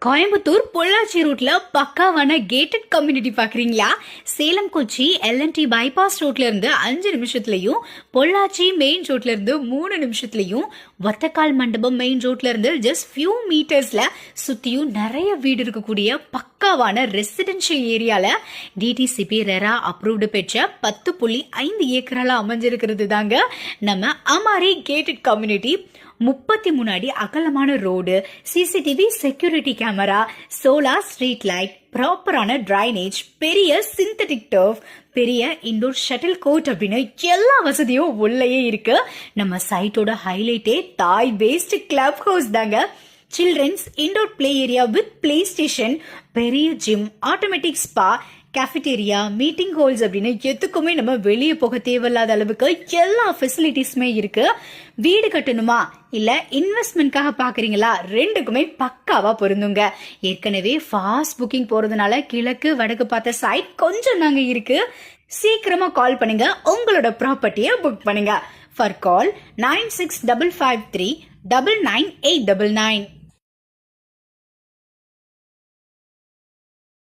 கோயம்புத்தூர் பொள்ளாச்சி ரூட்ல பக்காவான gated community பாக்குறீங்களா? சேலம் கொச்சி எல்என்டி பைபாஸ் ரோட்ல இருந்து 5 நிமிஷத்துலயும், பொள்ளாச்சி மெயின் ரோட்ல இருந்து 3 நிமிஷத்துலயும், ஒத்தக்கால் மண்டபம் மெயின் ரோட்ல இருந்து ஜஸ்ட் ஃபியூ மீட்டர்ஸ்ல சுத்தியும் நிறைய வீடு இருக்கக்கூடிய பக்காவான ரெசிடென்ஷியல் ஏரியால டிடிசிபி ரெரா அப்ரூவ்டு பெற்ற 10.5 ஏக்கரால அமைஞ்சிருக்கிறது தாங்க நம்ம அமாரி கேட்டட் கம்யூனிட்டி. 33 அடி அகலமான road, CCTV security camera, solar street light, ப்ராப்பரான டிரைனேஜ், பெரிய சிந்தட்டிக் டர்ஃப், பெரிய இண்டோர் ஷட்டில் கோர்ட் அப்படின்னு எல்லா வசதியும் உள்ளேயே இருக்கு. நம்ம சைட்டோட ஹைலைட்டே தாய் பேஸ்ட் கிளப் ஹவுஸ் தாங்க. Children's indoor play area with play station, பெரிய gym, automatic spa, cafeteria, meeting halls அப்படின்னு எதுக்குமே நம்ம வெளியே போக தேவையில்லாத அளவுக்கு எல்லா ஃபெசிலிட்டிஸுமே இருக்கு. வீடு கட்டணுமா இல்ல இன்வெஸ்ட்மெண்ட்காக பாக்குறீங்களா, ரெண்டுக்குமே பக்காவா பொருந்துங்க. ஏற்கனவே ஃபாஸ்ட் புக்கிங் போறதுனால கிழக்கு வடக்கு பார்த்த சைட் கொஞ்சம் நாங்க இருக்கு. சீக்கிரமா கால் பண்ணுங்க, உங்களோட ப்ராப்பர்ட்டியை புக் பண்ணுங்க. ஃபார் கால் 9655399899.